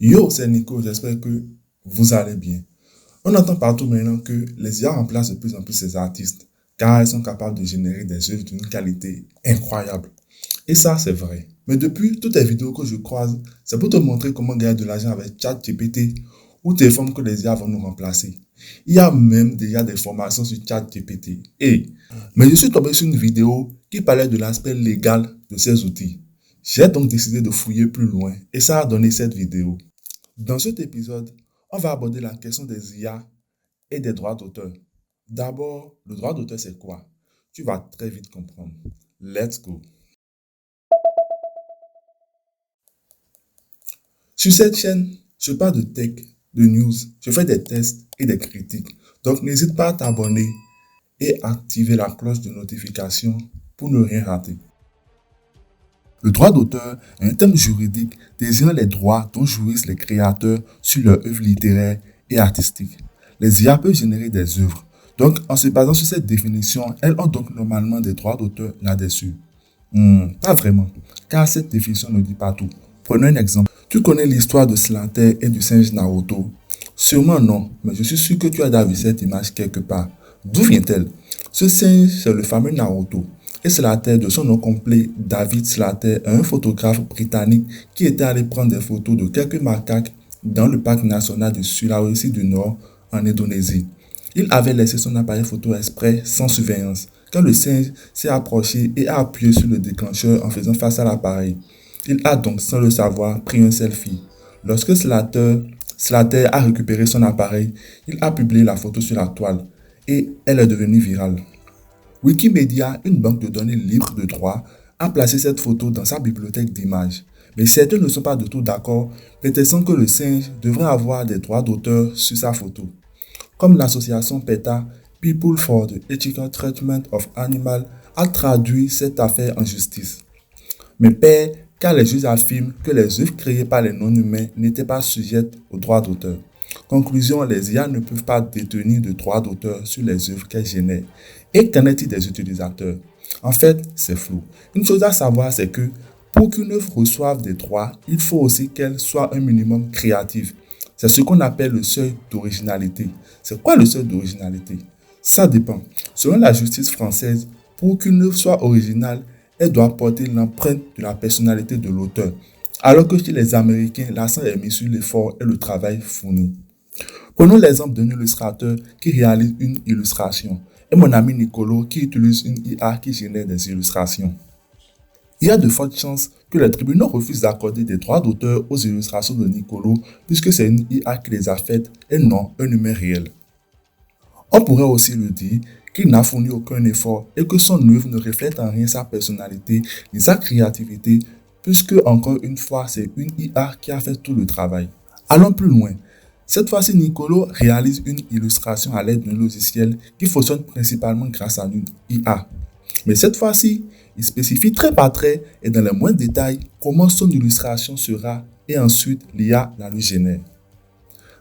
Yo, c'est Nico, j'espère que vous allez bien. On entend partout maintenant que les IA remplacent de plus en plus ces artistes, car elles sont capables de générer des œuvres d'une qualité incroyable. Et ça, c'est vrai. Mais depuis, toutes les vidéos que je croise, c'est pour te montrer comment gagner de l'argent avec ChatGPT ou tes formes que les IA vont nous remplacer. Il y a même déjà des formations sur ChatGPT. Mais je suis tombé sur une vidéo qui parlait de l'aspect légal de ces outils. J'ai donc décidé de fouiller plus loin et ça a donné cette vidéo. Dans cet épisode, on va aborder la question des IA et des droits d'auteur. D'abord, le droit d'auteur, c'est quoi? Tu vas très vite comprendre. Let's go. Sur cette chaîne, je parle de tech, de news, je fais des tests et des critiques. Donc, n'hésite pas à t'abonner et activer la cloche de notification pour ne rien rater. Le droit d'auteur est un terme juridique désignant les droits dont jouissent les créateurs sur leurs œuvres littéraires et artistiques. Les IA peuvent générer des œuvres. Donc, en se basant sur cette définition, elles ont donc normalement des droits d'auteur là-dessus. Pas vraiment, car cette définition ne dit pas tout. Prenons un exemple. Tu connais l'histoire de Slater et du singe Naruto? Sûrement non, mais je suis sûr que tu as déjà vu cette image quelque part. D'où vient-elle? Ce singe, c'est le fameux Naruto. Et Slater, de son nom complet, David Slater, est un photographe britannique qui était allé prendre des photos de quelques macaques dans le parc national de Sulawesi du Nord, en Indonésie. Il avait laissé son appareil photo exprès, sans surveillance, quand le singe s'est approché et a appuyé sur le déclencheur en faisant face à l'appareil. Il a donc, sans le savoir, pris un selfie. Lorsque Slater a récupéré son appareil, il a publié la photo sur la toile et elle est devenue virale. Wikipédia, une banque de données libre de droit, a placé cette photo dans sa bibliothèque d'images. Mais certains ne sont pas du tout d'accord, prétendant que le singe devrait avoir des droits d'auteur sur sa photo. Comme l'association PETA, People for the Ethical Treatment of Animals, a traduit cette affaire en justice. Mais pire, car les juges affirment que les œuvres créées par les non-humains n'étaient pas sujettes aux droits d'auteur. Conclusion, les IA ne peuvent pas détenir de droits d'auteur sur les œuvres qu'elles génèrent. Et qu'en est-il des utilisateurs? En fait, c'est flou. Une chose à savoir, c'est que pour qu'une œuvre reçoive des droits, il faut aussi qu'elle soit un minimum créative. C'est ce qu'on appelle le seuil d'originalité. C'est quoi le seuil d'originalité? Ça dépend. Selon la justice française, pour qu'une œuvre soit originale, elle doit porter l'empreinte de la personnalité de l'auteur. Alors que chez les Américains, l'accent est mis sur l'effort et le travail fourni. Prenons l'exemple d'un illustrateur qui réalise une illustration et mon ami Nicolo qui utilise une IA qui génère des illustrations. Il y a de fortes chances que les tribunaux refusent d'accorder des droits d'auteur aux illustrations de Nicolo puisque c'est une IA qui les a faites et non un humain réel. On pourrait aussi le dire qu'il n'a fourni aucun effort et que son œuvre ne reflète en rien sa personnalité ni sa créativité puisque, encore une fois, c'est une IA qui a fait tout le travail. Allons plus loin. Cette fois-ci, Nicolo réalise une illustration à l'aide d'un logiciel qui fonctionne principalement grâce à une IA. Mais cette fois-ci, il spécifie trait par trait et dans les moindres détails comment son illustration sera et ensuite l'IA la lui génère.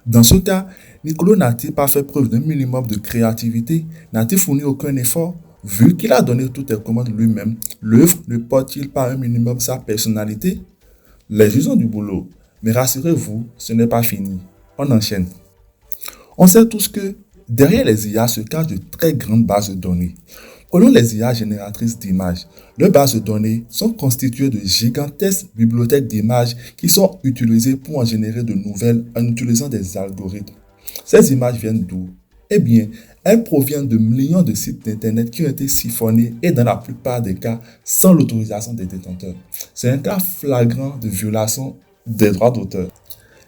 Dans ce cas, Nicolo n'a-t-il pas fait preuve d'un minimum de créativité? N'a-t-il fourni aucun effort? Vu qu'il a donné toutes les commandes lui-même, l'œuvre ne porte-t-il pas un minimum sa personnalité? Les juges ont du boulot, mais rassurez-vous, ce n'est pas fini. On enchaîne. On sait tous que derrière les IA se cachent de très grandes bases de données. Prenons les IA génératrices d'images. Leurs bases de données sont constituées de gigantesques bibliothèques d'images qui sont utilisées pour en générer de nouvelles en utilisant des algorithmes. Ces images viennent d'où? Eh bien, elles proviennent de millions de sites d'internet qui ont été siphonnés et dans la plupart des cas sans l'autorisation des détenteurs. C'est un cas flagrant de violation des droits d'auteur.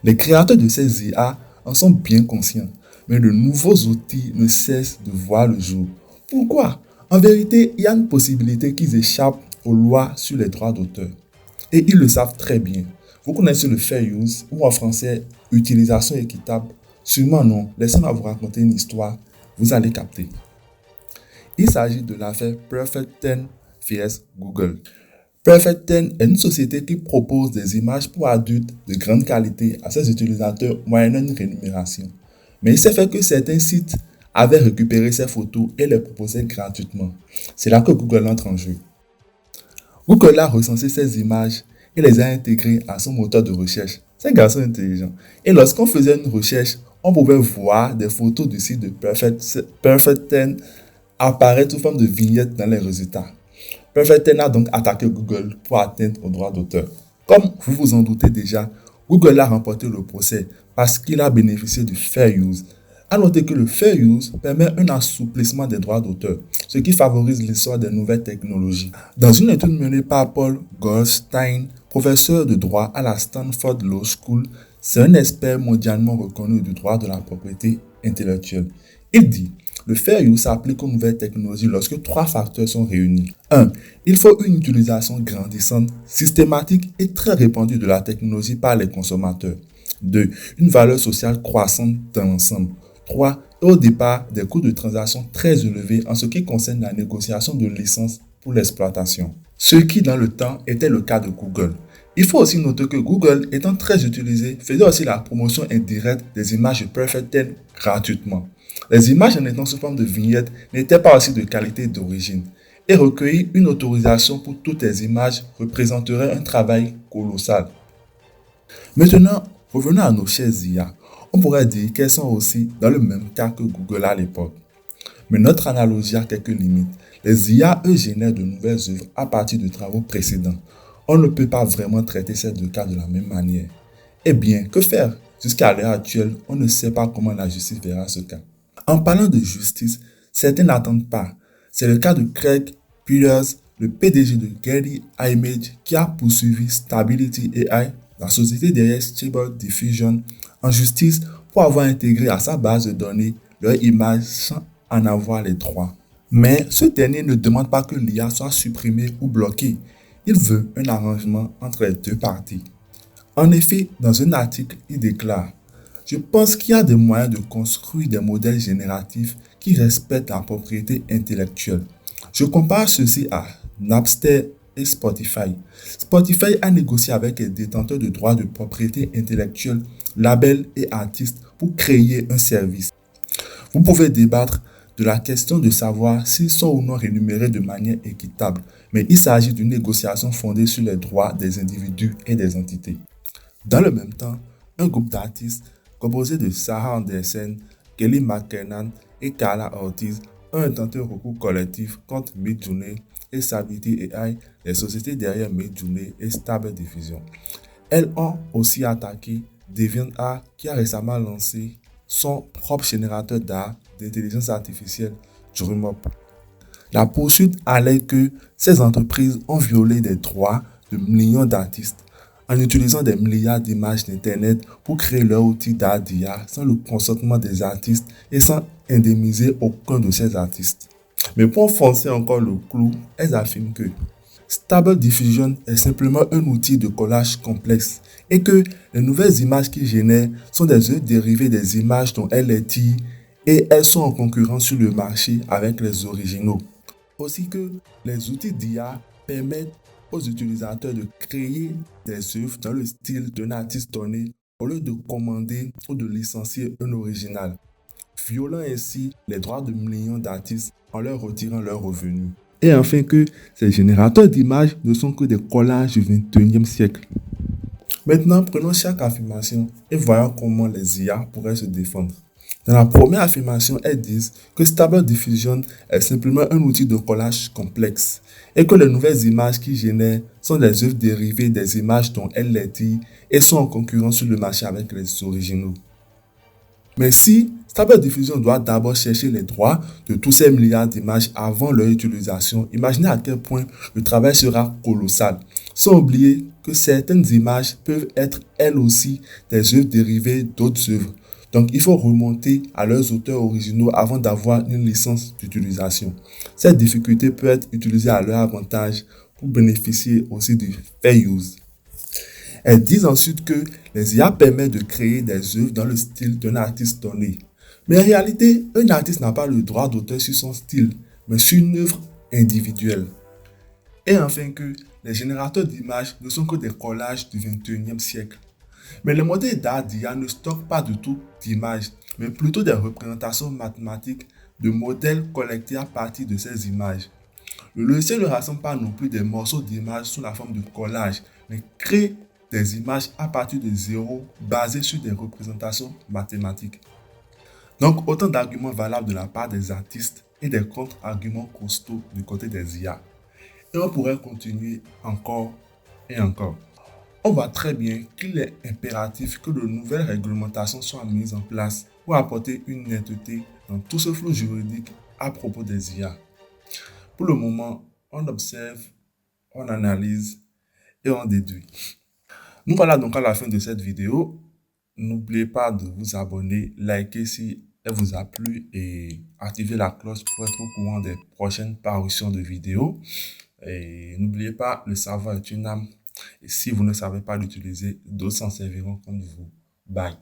Les créateurs de ces IA en sont bien conscients, mais de nouveaux outils ne cessent de voir le jour. Pourquoi? En vérité, il y a une possibilité qu'ils échappent aux lois sur les droits d'auteur. Et ils le savent très bien. Vous connaissez le fair use, ou en français, utilisation équitable? Sûrement non. Laissez-moi vous raconter une histoire. Vous allez capter. Il s'agit de l'affaire Perfect 10 vs Google. Perfect 10 est une société qui propose des images pour adultes de grande qualité à ses utilisateurs moyennant une rémunération. Mais il s'est fait que certains sites avaient récupéré ces photos et les proposaient gratuitement. C'est là que Google entre en jeu. Google a recensé ces images et les a intégrées à son moteur de recherche. C'est un garçon intelligent. Et lorsqu'on faisait une recherche, on pouvait voir des photos du site de Perfect 10 apparaître sous forme de vignettes dans les résultats. Perfect 10 a donc attaqué Google pour atteindre aux droits d'auteur. Comme vous vous en doutez déjà, Google a remporté le procès parce qu'il a bénéficié du fair use. À noter que le fair use permet un assouplissement des droits d'auteur, ce qui favorise l'essor des nouvelles technologies. Dans une étude menée par Paul Goldstein, professeur de droit à la Stanford Law School, c'est un expert mondialement reconnu du droit de la propriété intellectuelle. Il dit: le fair use s'applique aux nouvelles technologies lorsque trois facteurs sont réunis. 1. Il faut une utilisation grandissante, systématique et très répandue de la technologie par les consommateurs. 2. Une valeur sociale croissante dans l'ensemble. 3. Au départ, des coûts de transaction très élevés en ce qui concerne la négociation de licences pour l'exploitation. Ce qui, dans le temps, était le cas de Google. Il faut aussi noter que Google, étant très utilisé, faisait aussi la promotion indirecte des images de Perfect 10 gratuitement. Les images en étant sous forme de vignettes n'étaient pas aussi de qualité d'origine. Et recueillir une autorisation pour toutes les images représenterait un travail colossal. Maintenant, revenons à nos chères IA. On pourrait dire qu'elles sont aussi dans le même cas que Google à l'époque. Mais notre analogie a quelques limites. Les IA, eux, génèrent de nouvelles œuvres à partir de travaux précédents. On ne peut pas vraiment traiter ces deux cas de la même manière. Eh bien, que faire? Jusqu'à l'heure actuelle, on ne sait pas comment la justice verra ce cas. En parlant de justice, certains n'attendent pas. C'est le cas de Craig Peters, le PDG de Getty Images, qui a poursuivi Stability AI, la société derrière Stable Diffusion, en justice pour avoir intégré à sa base de données leurs images sans en avoir les droits. Mais ce dernier ne demande pas que l'IA soit supprimée ou bloquée. Il veut un arrangement entre les deux parties. En effet, dans un article, il déclare: je pense qu'il y a des moyens de construire des modèles génératifs qui respectent la propriété intellectuelle. Je compare ceci à Napster et Spotify. Spotify a négocié avec les détenteurs de droits de propriété intellectuelle, labels et artistes pour créer un service. Vous pouvez débattre de la question de savoir s'ils sont ou non rémunérés de manière équitable, mais il s'agit d'une négociation fondée sur les droits des individus et des entités. Dans le même temps, un groupe d'artistes composé de Sarah Anderson, Kelly McKernan et Carla Ortiz ont intenté un recours collectif contre Midjourney et Stability AI, les sociétés derrière Midjourney et Stable Diffusion. Elles ont aussi attaqué DeviantArt qui a récemment lancé son propre générateur d'art d'intelligence artificielle, DreamUp. La poursuite allègue que ces entreprises ont violé des droits de millions d'artistes en utilisant des milliards d'images d'Internet pour créer leur outil d'art d'IA sans le consentement des artistes et sans indemniser aucun de ces artistes. Mais pour enfoncer encore le clou, elles affirment que Stable Diffusion est simplement un outil de collage complexe et que les nouvelles images qu'ils génèrent sont des œuvres dérivées des images dont elles les tirent et elles sont en concurrence sur le marché avec les originaux. Aussi que les outils d'IA permettent aux utilisateurs de créer des œuvres dans le style d'un artiste donné au lieu de commander ou de licencier un original, violant ainsi les droits de millions d'artistes en leur retirant leurs revenus. Et enfin que ces générateurs d'images ne sont que des collages du XXIe siècle. Maintenant, prenons chaque affirmation et voyons comment les IA pourraient se défendre. Dans la première affirmation, elles disent que Stable Diffusion est simplement un outil de collage complexe et que les nouvelles images qu'ils génèrent sont des œuvres dérivées des images dont elles les tirent et sont en concurrence sur le marché avec les originaux. Mais si Stable Diffusion doit d'abord chercher les droits de tous ces milliards d'images avant leur utilisation, imaginez à quel point le travail sera colossal, sans oublier que certaines images peuvent être elles aussi des œuvres dérivées d'autres œuvres. Donc, il faut remonter à leurs auteurs originaux avant d'avoir une licence d'utilisation. Cette difficulté peut être utilisée à leur avantage pour bénéficier aussi du fair use. Elles disent ensuite que les IA permettent de créer des œuvres dans le style d'un artiste donné. Mais en réalité, un artiste n'a pas le droit d'auteur sur son style, mais sur une œuvre individuelle. Et enfin que les générateurs d'images ne sont que des collages du XXIe siècle. Mais les modèles d'art d'IA ne stockent pas du tout d'images, mais plutôt des représentations mathématiques de modèles collectés à partir de ces images. Le logiciel ne rassemble pas non plus des morceaux d'images sous la forme de collage, mais crée des images à partir de zéro basées sur des représentations mathématiques. Donc, autant d'arguments valables de la part des artistes et des contre-arguments costauds du côté des IA. Et on pourrait continuer encore et encore. On voit très bien qu'il est impératif que de nouvelles réglementations soient mises en place pour apporter une netteté dans tout ce flou juridique à propos des IA. Pour le moment, on observe, on analyse et on déduit. Nous voilà donc à la fin de cette vidéo. N'oubliez pas de vous abonner, liker si elle vous a plu et activer la cloche pour être au courant des prochaines parutions de vidéos. Et n'oubliez pas, le savoir est une âme. Et si vous ne savez pas l'utiliser, d'autres s'en serviront comme vous. Bye.